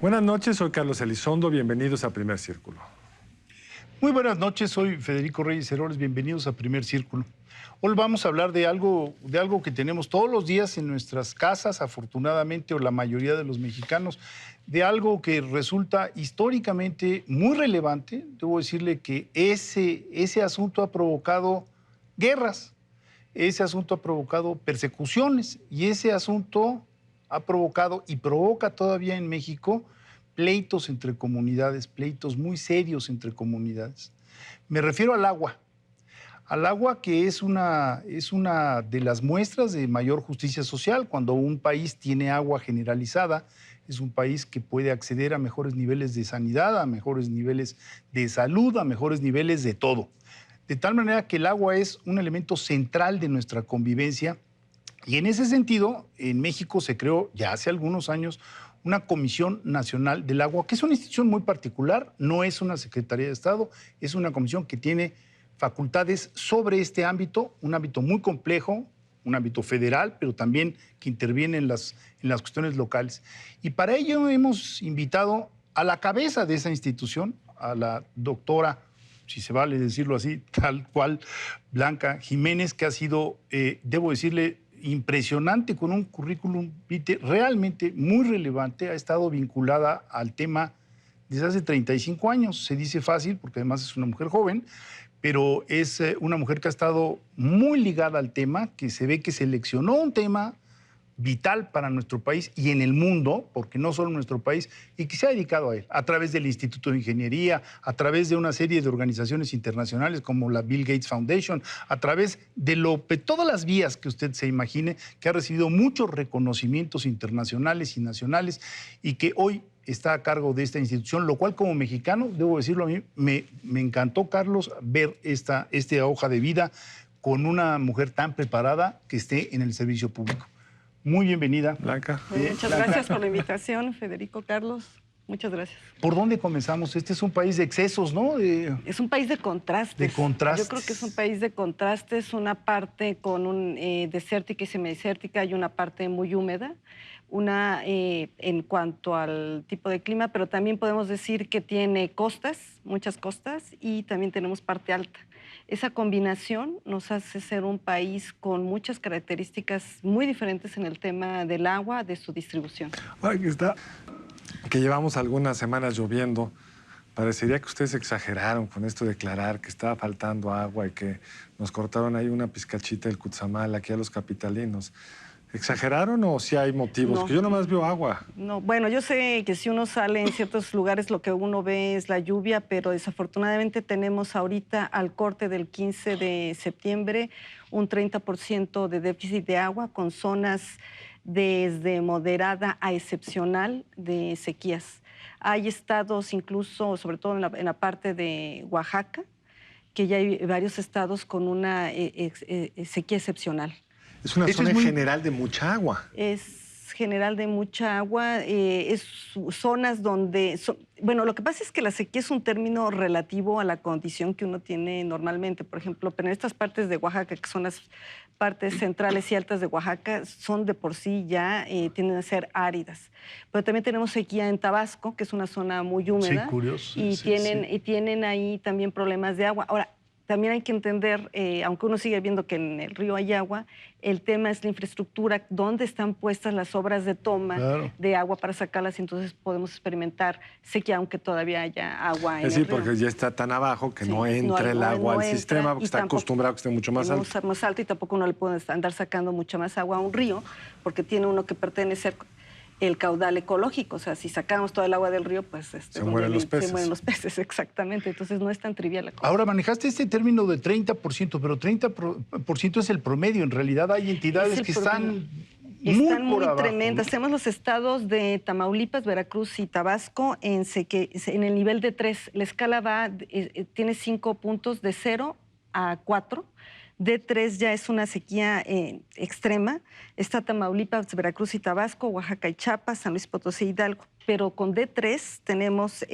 Buenas noches, soy Carlos Elizondo, bienvenidos a Primer Círculo. Muy buenas noches, soy Federico Reyes Heroles, bienvenidos a Primer Círculo. Hoy vamos a hablar de algo que tenemos todos los días en nuestras casas, afortunadamente, o la mayoría de los mexicanos, de algo que resulta históricamente muy relevante. Debo decirle que ese asunto ha provocado guerras, ese asunto ha provocado persecuciones y ese asunto ha provocado y provoca todavía en México pleitos entre comunidades, pleitos muy serios entre comunidades. Me refiero al agua que es una de las muestras de mayor justicia social. Cuando un país tiene agua generalizada, es un país que puede acceder a mejores niveles de sanidad, a mejores niveles de salud, a mejores niveles de todo. De tal manera que el agua es un elemento central de nuestra convivencia. Y en ese sentido, en México se creó ya hace algunos años una Comisión Nacional del Agua, que es una institución muy particular, no es una Secretaría de Estado, es una comisión que tiene facultades sobre este ámbito, un ámbito muy complejo, un ámbito federal, pero también que interviene en las cuestiones locales. Y para ello hemos invitado a la cabeza de esa institución, a la doctora, si se vale decirlo así, tal cual, Blanca Jiménez, que ha sido, debo decirle, impresionante, con un currículum vitae realmente muy relevante. Ha estado vinculada al tema desde hace 35 años. Se dice fácil porque además es una mujer joven, pero es una mujer que ha estado muy ligada al tema, que se ve que seleccionó un tema vital para nuestro país y en el mundo, porque no solo en nuestro país, y que se ha dedicado a él, a través del Instituto de Ingeniería, a través de una serie de organizaciones internacionales como la Bill Gates Foundation, a través de todas las vías que usted se imagine, que ha recibido muchos reconocimientos internacionales y nacionales, y que hoy está a cargo de esta institución, lo cual como mexicano, debo decirlo a mí, me encantó, Carlos, ver esta hoja de vida con una mujer tan preparada que esté en el servicio público. Muy bienvenida, Blanca. Muchas gracias por la invitación, Federico, Carlos. Muchas gracias. ¿Por dónde comenzamos? Este es un país de excesos, ¿no? Es un país de contrastes. De contrastes. Yo creo que es un país de contrastes, una parte con un desértica y semidesértica y una parte muy húmeda, una en cuanto al tipo de clima, pero también podemos decir que tiene costas, muchas costas, y también tenemos parte alta. Esa combinación nos hace ser un país con muchas características muy diferentes en el tema del agua, de su distribución. Aquí está, que llevamos algunas semanas lloviendo. Parecería que ustedes exageraron con esto de declarar que estaba faltando agua y que nos cortaron ahí una pizcachita del Cutzamala aquí a los capitalinos. ¿Exageraron o sí hay motivos? No. Que yo nomás veo agua. No, bueno, yo sé que si uno sale en ciertos lugares lo que uno ve es la lluvia, pero desafortunadamente tenemos ahorita al corte del 15 de septiembre un 30% de déficit de agua con zonas desde moderada a excepcional de sequías. Hay estados incluso, sobre todo en la parte de Oaxaca, que ya hay varios estados con una sequía excepcional. Es una zona en general de mucha agua. Es general de mucha agua, es zonas donde... bueno, lo que pasa es que la sequía es un término relativo a la condición que uno tiene normalmente. Por ejemplo, pero en estas partes de Oaxaca, que son las partes centrales y altas de Oaxaca, son de por sí ya, tienden a ser áridas. Pero también tenemos sequía en Tabasco, que es una zona muy húmeda. Sí, curioso. Y, sí, y tienen ahí también problemas de agua. Ahora, también hay que entender, aunque uno sigue viendo que en el río hay agua, el tema es la infraestructura, dónde están puestas las obras de toma de agua para sacarlas, y entonces podemos experimentar sequía aunque todavía haya agua en el río. Sí, porque ya está tan abajo que no entra el agua al sistema, porque está acostumbrado a que esté mucho más alto. Está más alto y tampoco uno le puede andar sacando mucha más agua a un río, porque tiene uno que pertenecer el caudal ecológico. O sea, si sacamos todo el agua del río, pues se mueren los peces. Se mueren los peces, exactamente. Entonces no es tan trivial la cosa. Ahora, manejaste este término de 30%, pero 30% es el promedio. En realidad hay entidades que están muy tremendas. Tenemos los estados de Tamaulipas, Veracruz y Tabasco en el nivel de 3. La escala tiene 5 puntos de 0 a 4. D3 ya es una sequía extrema. Está Tamaulipas, Veracruz y Tabasco, Oaxaca y Chiapas, San Luis Potosí y Hidalgo. Pero con D3 tenemos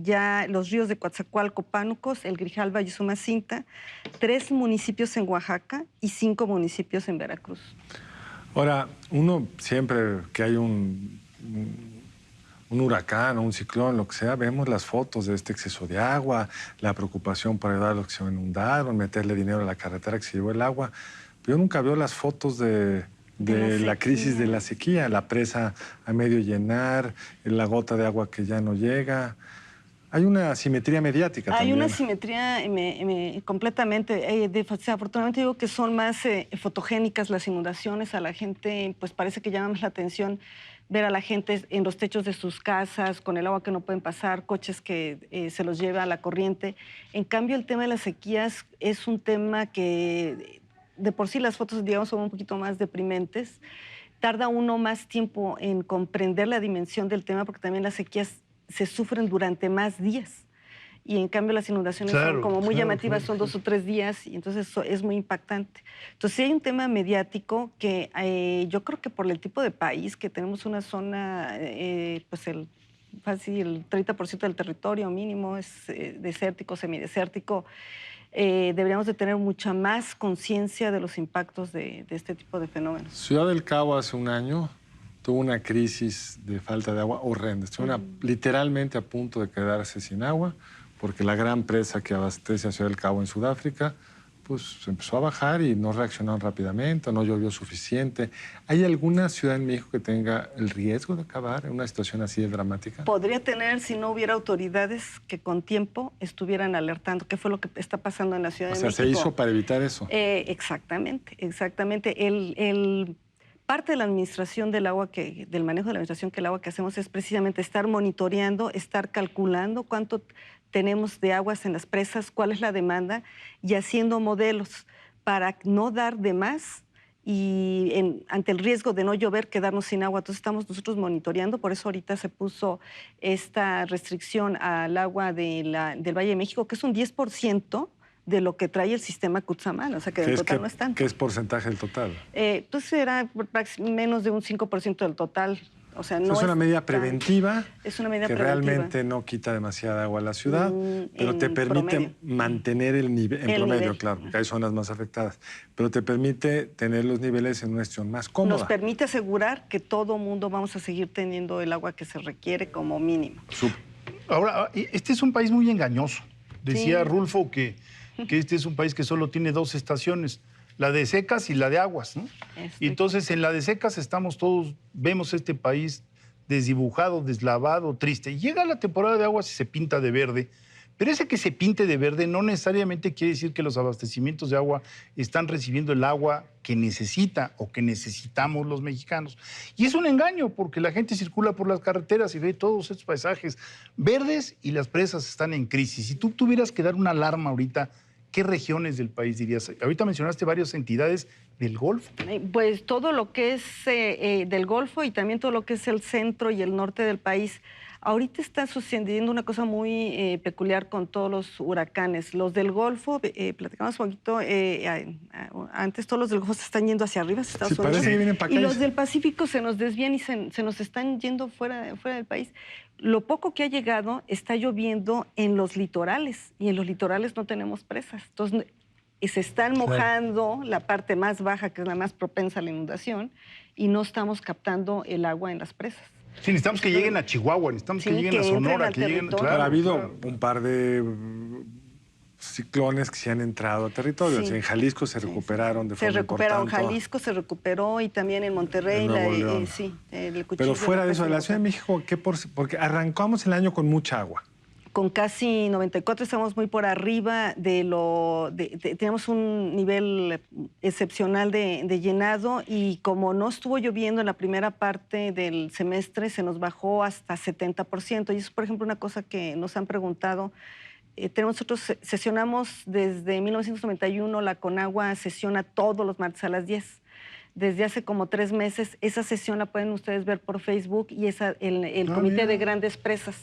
ya los ríos de Coatzacoalcos, Pánucos, El Grijalva y Usumacinta, 3 municipios en Oaxaca y 5 municipios en Veracruz. Ahora, uno siempre que hay un huracán o un ciclón, lo que sea, vemos las fotos de este exceso de agua, la preocupación por ayudar a los que se inundaron, meterle dinero a la carretera que se llevó el agua. Pero yo nunca veo las fotos de la crisis de la sequía, la presa a medio llenar, la gota de agua que ya no llega. Hay una asimetría mediática también. Hay una asimetría completamente. Desafortunadamente digo que son más fotogénicas las inundaciones. A la gente pues parece que llama más la atención ver a la gente en los techos de sus casas, con el agua que no pueden pasar, coches que se los lleva a la corriente. En cambio, el tema de las sequías es un tema que de por sí las fotos, digamos, son un poquito más deprimentes. Tarda uno más tiempo en comprender la dimensión del tema porque también las sequías se sufren durante más días. Y en cambio las inundaciones son como muy llamativas, son 2 o 3 días, y entonces eso es muy impactante. Entonces sí hay un tema mediático que yo creo que por el tipo de país, que tenemos una zona, pues casi el 30% del territorio mínimo es desértico, semidesértico, deberíamos de tener mucha más conciencia de los impactos de este tipo de fenómenos. Ciudad del Cabo hace un año tuvo una crisis de falta de agua horrenda. Estuvo literalmente a punto de quedarse sin agua porque la gran presa que abastece a Ciudad del Cabo en Sudáfrica pues empezó a bajar y no reaccionaron rápidamente, no llovió suficiente. ¿Hay alguna ciudad en México que tenga el riesgo de acabar en una situación así de dramática? Podría tener si no hubiera autoridades que con tiempo estuvieran alertando qué fue lo que está pasando en la Ciudad de México. O sea, ¿se hizo para evitar eso? Exactamente. Parte de la administración del agua, del manejo de la administración del agua que hacemos es precisamente estar monitoreando, estar calculando cuánto tenemos de aguas en las presas, cuál es la demanda y haciendo modelos para no dar de más y ante el riesgo de no llover, quedarnos sin agua. Entonces estamos nosotros monitoreando, por eso ahorita se puso esta restricción al agua del Valle de México, que es un 10% de lo que trae el sistema Cutzamala, o sea que del total no es tanto. ¿Qué es porcentaje del total? Pues era menos de un 5% del total. O sea, no es una medida preventiva. Es una medida preventiva. Realmente no quita demasiada agua a la ciudad, pero te permite mantener el nivel, en promedio, claro, porque hay zonas más afectadas, pero te permite tener los niveles en una situación más cómoda. Nos permite asegurar que todo mundo vamos a seguir teniendo el agua que se requiere como mínimo. Ahora, este es un país muy engañoso. Decía Rulfo que este es un país que solo tiene 2 estaciones, la de secas y la de aguas, ¿no? Y entonces en la de secas estamos todos, vemos este país desdibujado, deslavado, triste. Y llega la temporada de aguas y se pinta de verde, pero ese que se pinte de verde no necesariamente quiere decir que los abastecimientos de agua están recibiendo el agua que necesita o que necesitamos los mexicanos. Y es un engaño porque la gente circula por las carreteras y ve todos estos paisajes verdes y las presas están en crisis. Si tú tuvieras que dar una alarma ahorita, ¿qué regiones del país dirías? Ahorita mencionaste varias entidades del Golfo. Pues todo lo que es del Golfo y también todo lo que es el centro y el norte del país. Ahorita está sucediendo una cosa muy peculiar con todos los huracanes. Los del Golfo, platicamos un poquito, antes todos los del Golfo se están yendo hacia arriba, hacia Estados Unidos. Parece que vienen para acá. Y los del Pacífico se nos desvían y se nos están yendo fuera del país. Lo poco que ha llegado está lloviendo en los litorales y en los litorales no tenemos presas. Entonces se están mojando la parte más baja, que es la más propensa a la inundación, y no estamos captando el agua en las presas. Sí, necesitamos que lleguen a Chihuahua, necesitamos que lleguen a Sonora, que lleguen... Claro, ha habido un par de ciclones que se han entrado a territorios. En Jalisco se recuperaron de forma importante. Se recuperaron, Jalisco se recuperó y también en Monterrey. Pero fuera de eso, de la Ciudad de México, porque arrancamos el año con mucha agua. Con casi 94, estamos muy por arriba tenemos un nivel excepcional de llenado y como no estuvo lloviendo en la primera parte del semestre, se nos bajó hasta 70%. Y eso es, por ejemplo, una cosa que nos han preguntado. Nosotros sesionamos desde 1991, la Conagua sesiona todos los martes a las 10. Desde hace como 3 meses, esa sesión la pueden ustedes ver por Facebook y es el Comité de Grandes Presas.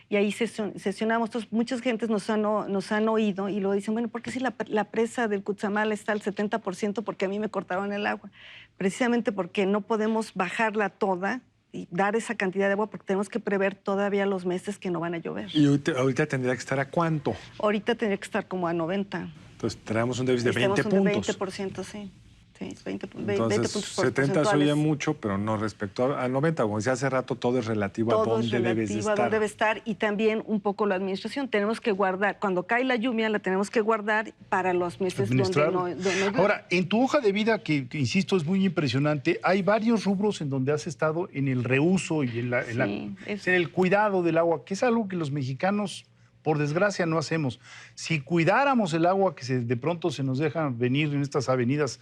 y ahí sesionamos. Entonces, muchas gentes nos han oído y luego dicen, bueno, ¿por qué si la presa del Cutzamala está al 70%? Porque a mí me cortaron el agua. Precisamente porque no podemos bajarla toda y dar esa cantidad de agua porque tenemos que prever todavía los meses que no van a llover. ¿Y ahorita tendría que estar a cuánto? Ahorita tendría que estar como a 90. Entonces, traemos un déficit de 20 puntos. 20%, sí. Sí, 20 Entonces, puntos 70 se oye mucho, pero no respecto a 90. Como decía hace rato, todo es relativo a dónde debes estar. A dónde debe estar y también un poco la administración. Tenemos que guardar, cuando cae la lluvia, la tenemos que guardar para los meses donde no llueve. Ahora, en tu hoja de vida, que insisto, es muy impresionante, hay varios rubros en donde has estado en el reuso y en el cuidado del agua, que es algo que los mexicanos, por desgracia, no hacemos. Si cuidáramos el agua que de pronto se nos deja venir en estas avenidas,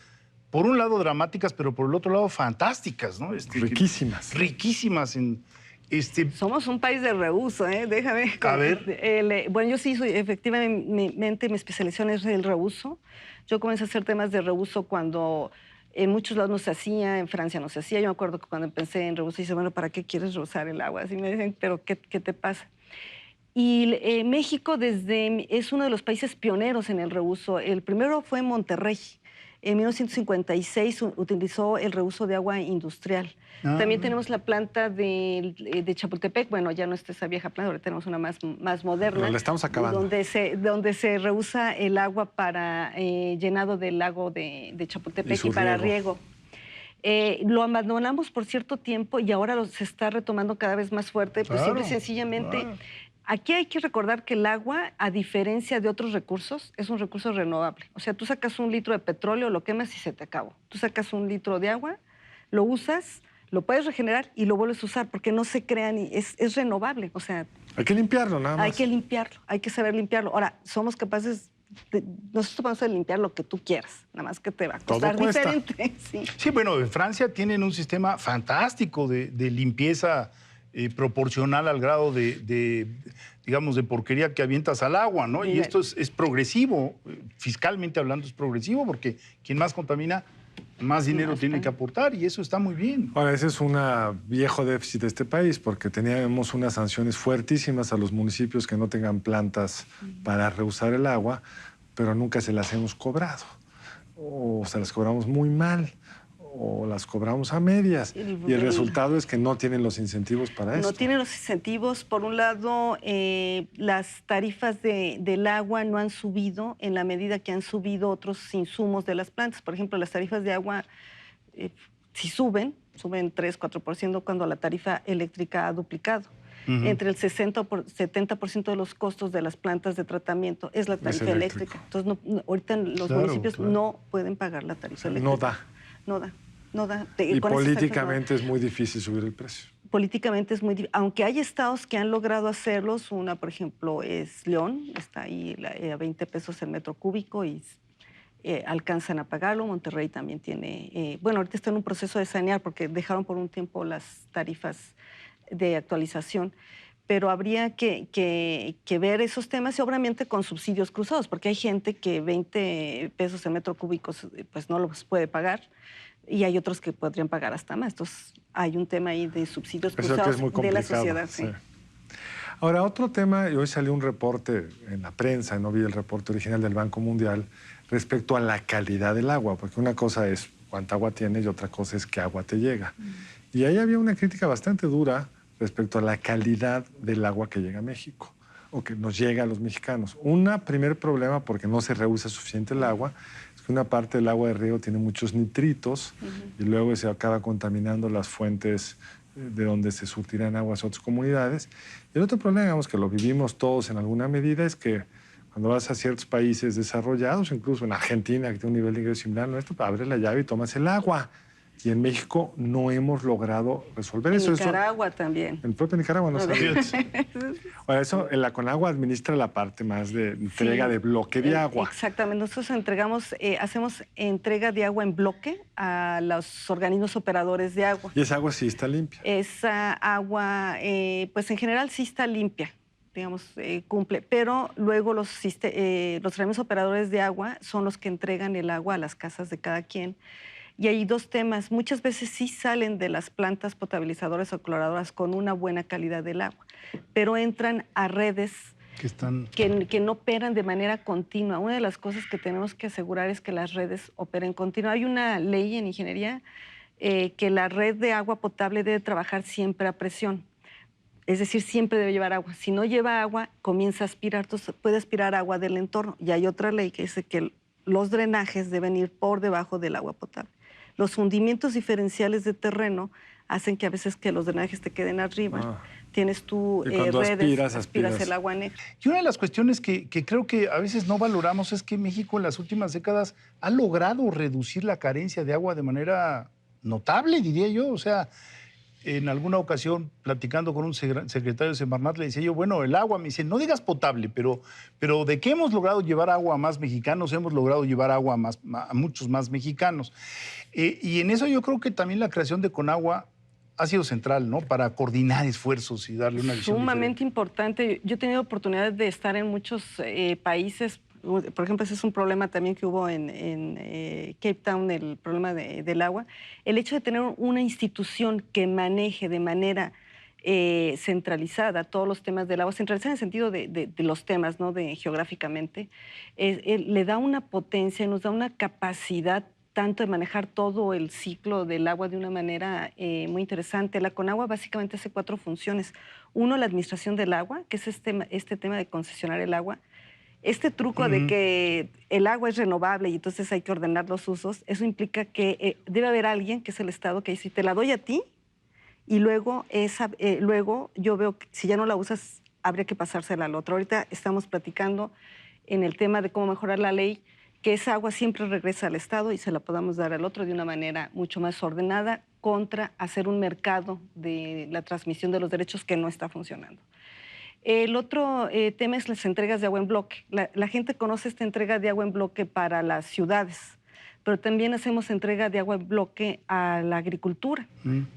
por un lado dramáticas, pero por el otro lado fantásticas, ¿no? Riquísimas. Riquísimas. Somos un país de reuso, ¿eh? Déjame. A ver. Bueno, yo sí efectivamente, mi especialización es el reuso. Yo comencé a hacer temas de reuso cuando en muchos lados no se hacía, en Francia no se hacía. Yo me acuerdo que cuando empecé en reuso, dije, bueno, ¿para qué quieres reusar el agua? Así me dicen, ¿pero qué te pasa? Y México es uno de los países pioneros en el reuso. El primero fue en Monterrey. En 1956 utilizó el reuso de agua industrial. También tenemos la planta de Chapultepec. Bueno, ya no está esa vieja planta, ahora tenemos una más moderna. Pero la estamos acabando. Donde se reusa el agua para llenado del lago de Chapultepec y para riego. Lo abandonamos por cierto tiempo y ahora se está retomando cada vez más fuerte. Pues simple y sencillamente... Aquí hay que recordar que el agua, a diferencia de otros recursos, es un recurso renovable. O sea, tú sacas un litro de petróleo, lo quemas y se te acabó. Tú sacas un litro de agua, lo usas, lo puedes regenerar y lo vuelves a usar porque no se crea ni... Es renovable, o sea... Hay que limpiarlo, nada más. Hay que limpiarlo, hay que saber limpiarlo. Ahora, somos capaces... Nosotros vamos a limpiar lo que tú quieras, nada más que te va a costar diferente. Sí, bueno, en Francia tienen un sistema fantástico de limpieza proporcional al grado digamos, de porquería que avientas al agua, ¿no? Y esto es progresivo, fiscalmente hablando es progresivo, porque quien más contamina, más dinero tiene que aportar, y eso está muy bien. Ahora, ese es un viejo déficit de este país, porque teníamos unas sanciones fuertísimas a los municipios que no tengan plantas para reusar el agua, pero nunca se las hemos cobrado, o se las cobramos muy mal, o las cobramos a medias. Y el resultado es que no tienen los incentivos para esto. No tienen los incentivos. Por un lado, las tarifas del agua no han subido en la medida que han subido otros insumos de las plantas. Por ejemplo, las tarifas de agua si suben 3-4% cuando la tarifa eléctrica ha duplicado. Entre el 60-70% de los costos de las plantas de tratamiento es la tarifa eléctrica. Entonces, ahorita los municipios no pueden pagar la tarifa eléctrica. No da. No da. Y políticamente es muy difícil subir el precio. Políticamente es muy difícil. Aunque hay estados que han logrado hacerlos, una, por ejemplo, es León, está ahí a 20 pesos el metro cúbico y alcanzan a pagarlo. Monterrey también tiene... bueno, ahorita está en un proceso de sanear porque dejaron por un tiempo las tarifas de actualización. Pero habría que ver esos temas y obviamente con subsidios cruzados, porque hay gente que 20 pesos el metro cúbico pues no los puede pagar. Y hay otros que podrían pagar hasta más. Entonces, hay un tema ahí de subsidios cruzados de la sociedad. Sí. Ahora, otro tema, y hoy salió un reporte en la prensa, no vi el reporte original del Banco Mundial, respecto a la calidad del agua, porque una cosa es cuánta agua tienes y otra cosa es qué agua te llega. Y ahí había una crítica bastante dura respecto a la calidad del agua que llega a México, o que nos llega a los mexicanos. Primer problema, porque no se reusa suficiente el agua, una parte del agua de río tiene muchos nitritos y luego se acaba contaminando las fuentes de donde se surtirán aguas a otras comunidades. Y el otro problema, digamos, que lo vivimos todos en alguna medida, es que cuando vas a ciertos países desarrollados, incluso en Argentina, que tiene un nivel de ingreso similar a nuestro, abres la llave y tomas el agua. Y en México no hemos logrado resolver eso. En Nicaragua también. En el propio Nicaragua no sabías. Ahora, eso, la Conagua administra la parte más de entrega de bloque de agua. Exactamente. Nosotros hacemos entrega de agua en bloque a los organismos operadores de agua. ¿Y esa agua sí está limpia? Esa agua, pues en general sí está limpia, digamos, cumple. Pero luego los organismos operadores de agua son los que entregan el agua a las casas de cada quien. Y hay dos temas. Muchas veces sí salen de las plantas potabilizadoras o cloradoras con una buena calidad del agua, pero entran a redes que no operan de manera continua. Una de las cosas que tenemos que asegurar es que las redes operen continua. Hay una ley en ingeniería que la red de agua potable debe trabajar siempre a presión. Es decir, siempre debe llevar agua. Si no lleva agua, comienza a aspirar, entonces puede aspirar agua del entorno. Y hay otra ley que dice que los drenajes deben ir por debajo del agua potable. Los hundimientos diferenciales de terreno hacen que a veces que los drenajes te queden arriba. Tienes tú redes, aspiras el agua negra. Y una de las cuestiones que creo que a veces no valoramos es que México en las últimas décadas ha logrado reducir la carencia de agua de manera notable, diría yo. O sea, en alguna ocasión, platicando con un secretario de Semarnat, le decía yo, bueno, el agua, me dice, no digas potable, pero de que hemos logrado llevar agua a más mexicanos, hemos logrado llevar agua a muchos más mexicanos. Y en eso yo creo que también la creación de Conagua ha sido central, ¿no? Para coordinar esfuerzos y darle una visión sumamente diferente. Importante. Yo he tenido oportunidad de estar en muchos países. Por ejemplo, ese es un problema también que hubo en Cape Town, el problema del agua. El hecho de tener una institución que maneje de manera centralizada todos los temas del agua, centralizada en el sentido de los temas, ¿no? Geográficamente, le da una potencia y nos da una capacidad tanto de manejar todo el ciclo del agua de una manera muy interesante. La Conagua básicamente hace 4 funciones. Uno, la administración del agua, que es este tema de concesionar el agua. Este truco de que el agua es renovable y entonces hay que ordenar los usos, eso implica que debe haber alguien, que es el Estado, que dice, te la doy a ti y luego yo veo que si ya no la usas, habría que pasársela al otro. Ahorita estamos platicando en el tema de cómo mejorar la ley, que esa agua siempre regresa al Estado y se la podamos dar al otro de una manera mucho más ordenada contra hacer un mercado de la transmisión de los derechos que no está funcionando. El otro tema es las entregas de agua en bloque. La gente conoce esta entrega de agua en bloque para las ciudades, pero también hacemos entrega de agua en bloque a la agricultura.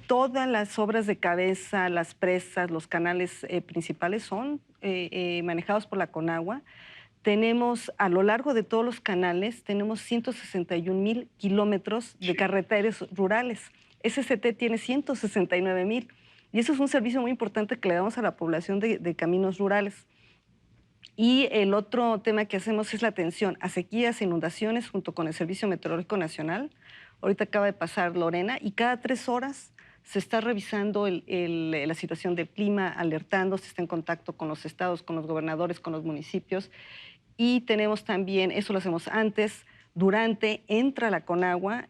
Todas las obras de cabeza, las presas, los canales principales son manejados por la Conagua. Tenemos, a lo largo de todos los canales, tenemos 161,000 kilómetros de carreteras rurales. SCT tiene 169,000. Y eso es un servicio muy importante que le damos a la población de caminos rurales. Y el otro tema que hacemos es la atención a sequías e inundaciones junto con el Servicio Meteorológico Nacional. Ahorita acaba de pasar Lorena y cada 3 horas se está revisando la situación del clima, alertando, se está en contacto con los estados, con los gobernadores, con los municipios. Y tenemos también, eso lo hacemos antes, durante, entra la Conagua,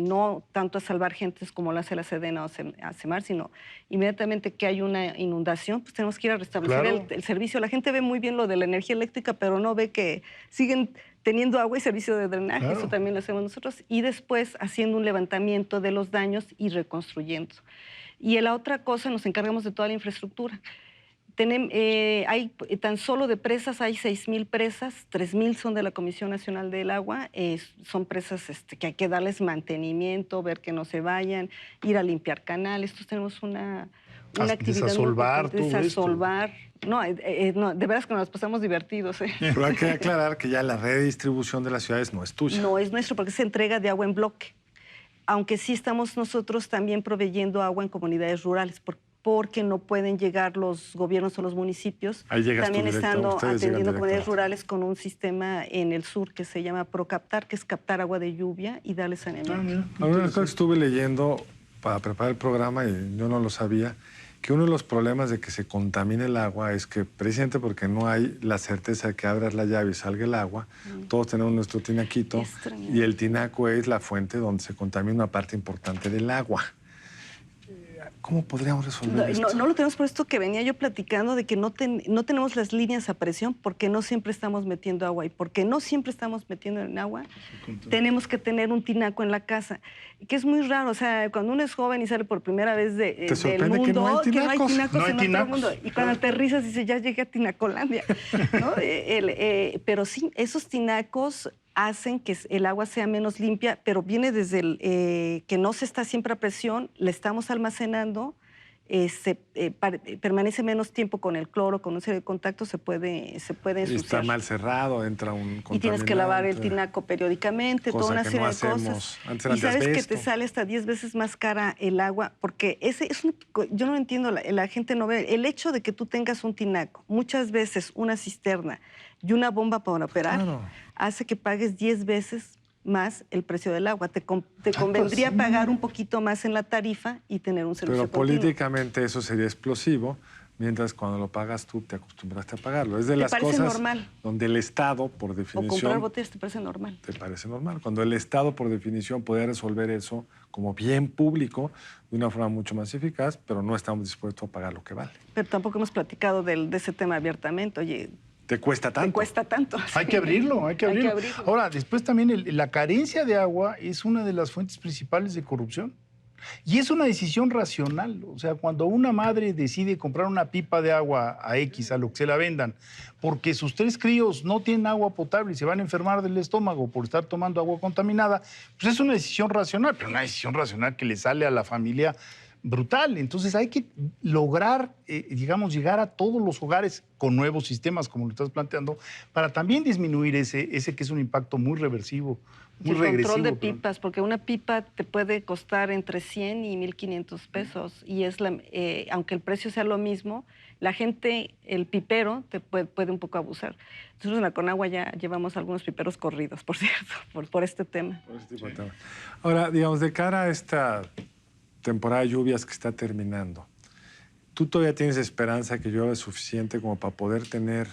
no tanto a salvar gentes como lo hace la Sedena o a Semar, sino inmediatamente que hay una inundación, pues tenemos que ir a restablecer el servicio. La gente ve muy bien lo de la energía eléctrica, pero no ve que siguen teniendo agua y servicio de drenaje. Eso también lo hacemos nosotros. Y después haciendo un levantamiento de los daños y reconstruyendo. Y en la otra cosa nos encargamos de toda la infraestructura. Hay tan solo de presas, hay 6,000 presas, 3,000 son de la Comisión Nacional del Agua, son presas que hay que darles mantenimiento, ver que no se vayan, ir a limpiar canales. Entonces tenemos una actividad desasolvar muy importante, desasolvar. No, de veras que nos pasamos divertidos. Pero hay que aclarar que ya la red de distribución de las ciudades no es tuya. No es nuestro, porque es entrega de agua en bloque. Aunque sí estamos nosotros también proveyendo agua en comunidades rurales, porque no pueden llegar los gobiernos o los municipios. Ahí llegas también tú directo, estando atendiendo comunidades directo. rurales con un sistema en el sur que se llama Procaptar, que es captar agua de lluvia y darle saneamiento. Una cosa que estuve leyendo para preparar el programa, y yo no lo sabía, que uno de los problemas de que se contamine el agua es que precisamente porque no hay la certeza de que abras la llave y salga el agua, todos tenemos nuestro tinaquito y el tinaco es la fuente donde se contamina una parte importante del agua. ¿Cómo podríamos resolver esto? No lo tenemos por esto que venía yo platicando de que no tenemos las líneas a presión porque no siempre estamos metiendo agua y porque no siempre estamos metiendo en agua, tenemos que tener un tinaco en la casa, que es muy raro. O sea, cuando uno es joven y sale por primera vez del mundo, que no hay tinacos en otro mundo. Y cuando aterrizas dices, ya llegué a Tinacolandia. ¿No? Pero sí, esos tinacos hacen que el agua sea menos limpia, pero viene desde que no se está siempre a presión, la estamos almacenando permanece menos tiempo con el cloro, con una serie de contactos, se puede ensuciar. Y está mal cerrado, entra un contaminante. Y tienes que lavar el tinaco periódicamente, toda una serie de cosas. Antes eran y sabes de que asbesto. te sale hasta 10 veces más cara el agua, porque yo no entiendo, la gente no ve. El hecho de que tú tengas un tinaco, muchas veces una cisterna y una bomba para operar, Claro. hace que pagues 10 veces más el precio del agua. Te convendría pagar un poquito más en la tarifa y tener un servicio Pero continuo. políticamente eso sería explosivo, mientras cuando lo pagas tú te acostumbraste a pagarlo. Es de las parece cosas normal? donde el Estado, por O definición... comprar botellas te parece normal. Te parece normal. Cuando el Estado, por definición, puede resolver eso como bien público de una forma mucho más eficaz, pero no estamos dispuestos a pagar lo que vale. Pero tampoco hemos platicado de ese tema abiertamente. Oye, ¿Te cuesta tanto? te cuesta tanto. Hay que abrirlo, hay que abrirlo. Ahora, después también la carencia de agua es una de las fuentes principales de corrupción. Y es una decisión racional. O sea, cuando una madre decide comprar una pipa de agua a X, a lo que se la vendan, porque sus 3 críos no tienen agua potable y se van a enfermar del estómago por estar tomando agua contaminada, pues es una decisión racional, pero una decisión racional que le sale a la familia brutal. Entonces hay que lograr, digamos, llegar a todos los hogares con nuevos sistemas, como lo estás planteando, para también disminuir ese que es un impacto muy reversivo, muy el regresivo. control de pipas, porque una pipa te puede costar entre 100 y 1,500 pesos. Y aunque el precio sea lo mismo, la gente, el pipero, te puede un poco abusar. Nosotros en la Conagua ya llevamos algunos piperos corridos, por cierto, por este tema. Por este tipo de tema. Ahora, digamos, de cara a esta temporada de lluvias que está terminando, ¿tú todavía tienes esperanza que llueva suficiente como para poder tener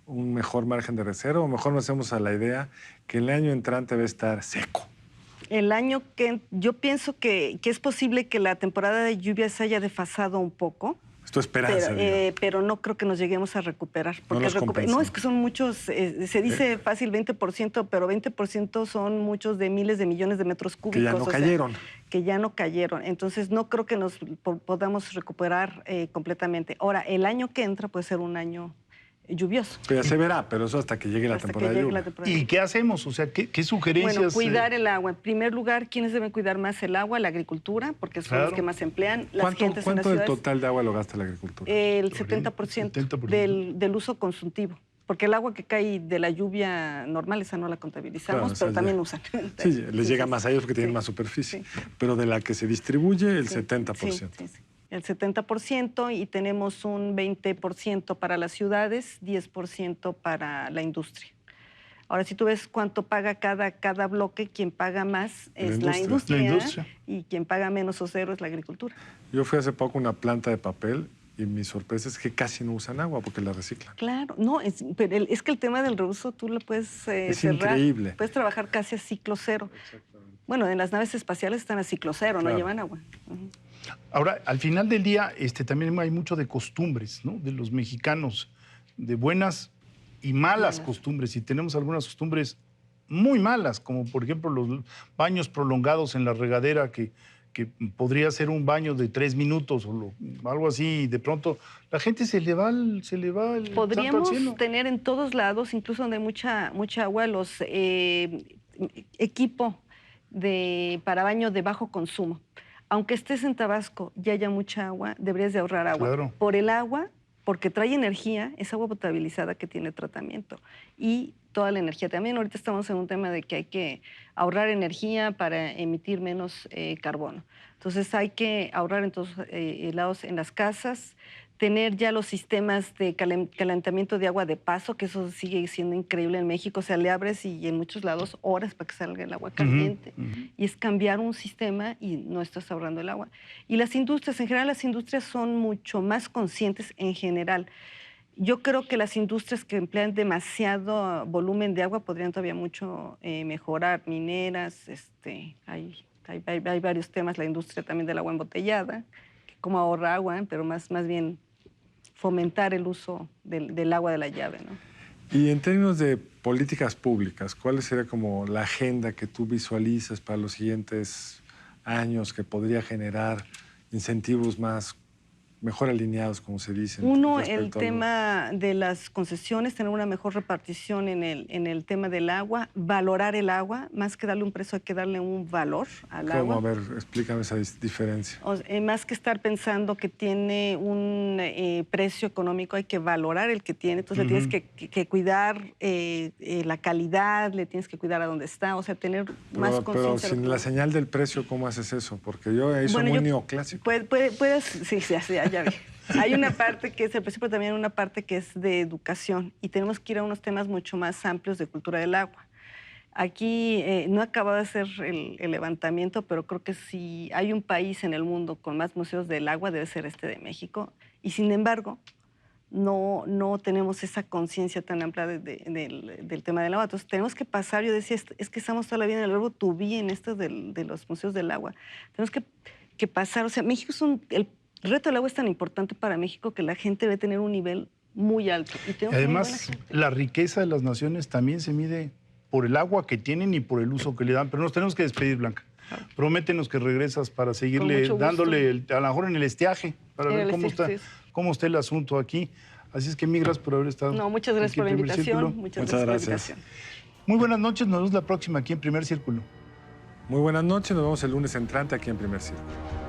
un mejor margen de reserva? O mejor nos hacemos a la idea que el año entrante va a estar seco. El año que yo pienso que es posible que la temporada de lluvias se haya desfasado un poco. Es tu esperanza, pero no creo que nos lleguemos a recuperar. Porque no, es que son muchos, se dice fácil 20%, pero 20% son muchos de miles de millones de metros cúbicos. Que ya no cayeron. Que ya no cayeron. Entonces no creo que nos podamos recuperar completamente. Ahora, el año que entra puede ser un año lluvioso. Pero ya se verá, pero eso hasta que llegue la temporada de lluvia. ¿Y qué hacemos? O sea, ¿qué sugerencias? Bueno, cuidar el agua. En primer lugar, ¿quiénes deben cuidar más el agua? La agricultura, porque son los que más emplean. Las gentes en las ¿Cuánto del ciudades, total de agua lo gasta la agricultura? El 70% del uso consultivo. Porque el agua que cae de la lluvia normal, esa no la contabilizamos, Claro, pero también usan. Sí, les llega más a ellos porque tienen más superficie. Sí. Pero de la que se distribuye, el 70%. Sí. El 70%, y tenemos un 20% para las ciudades, 10% para la industria. Ahora, si tú ves cuánto paga cada bloque, quien paga más es la industria. Y quien paga menos o cero es la agricultura. Yo fui hace poco a una planta de papel y mi sorpresa es que casi no usan agua porque la reciclan. Claro, no, es que el tema del reuso tú lo puedes cerrar. Increíble. Puedes trabajar casi a ciclo cero. Exactamente. Bueno, en las naves espaciales están a ciclo cero, claro. No llevan agua. Ahora, al final del día, también hay mucho de costumbres, ¿no? De los mexicanos, de buenas y malas costumbres. Y tenemos algunas costumbres muy malas, como por ejemplo los baños prolongados en la regadera, que podría ser un baño de 3 minutos o algo así, y de pronto la gente se le va el Podríamos tener en todos lados, incluso donde hay mucha agua, los equipo para baño de bajo consumo. Aunque estés en Tabasco y haya mucha agua, deberías de ahorrar agua. Claro. Por el agua, porque trae energía, es agua potabilizada que tiene tratamiento. Y toda la energía. También ahorita estamos en un tema de que hay que ahorrar energía para emitir menos carbono. Entonces hay que ahorrar en todos lados en las casas, tener ya los sistemas de calentamiento de agua de paso, que eso sigue siendo increíble en México. O sea, le abres y en muchos lados horas para que salga el agua caliente. Y es cambiar un sistema y no estás ahorrando el agua. Y las industrias, en general, las industrias son mucho más conscientes en general. Yo creo que las industrias que emplean demasiado volumen de agua podrían todavía mucho mejorar. Mineras, hay varios temas. La industria también del agua embotellada, cómo ahorra agua, pero más bien fomentar el uso del agua de la llave, ¿no? Y en términos de políticas públicas, ¿cuál sería como la agenda que tú visualizas para los siguientes años que podría generar incentivos más mejor alineados, como se dice. Uno, el tema de las concesiones, tener una mejor repartición en el tema del agua, valorar el agua, más que darle un precio, hay que darle un valor al agua. A ver, explícame esa diferencia. Más que estar pensando que tiene un precio económico, hay que valorar el que tiene. Entonces le tienes que cuidar la calidad, le tienes que cuidar a dónde está, o sea, tener más conciencia. Pero sin la señal del precio, ¿cómo haces eso? Porque yo soy muy neoclásico. Puedes, sí, ya vi. Hay una parte que es el precio, pero también una parte que es de educación y tenemos que ir a unos temas mucho más amplios de cultura del agua. Aquí no he acabado de hacer el levantamiento, pero creo que si hay un país en el mundo con más museos del agua, debe ser este de México. Y sin embargo, no tenemos esa conciencia tan amplia del tema del agua. Entonces, tenemos que pasar, yo decía, es que estamos todavía en el verbo to be en esto de los museos del agua. Tenemos que pasar, o sea, México el reto del agua es tan importante para México que la gente debe tener un nivel muy alto. Y además, la riqueza de las naciones también se mide por el agua que tienen y por el uso que le dan. Pero nos tenemos que despedir, Blanca. Prométenos que regresas para seguirle dándole, a lo mejor en el estiaje, para ver cómo está el asunto aquí. Así es que mil gracias por haber estado. No, muchas gracias por la invitación. Muchas gracias por la invitación. Muy buenas noches, nos vemos la próxima aquí en Primer Círculo. Muy buenas noches, nos vemos el lunes entrante aquí en Primer Círculo.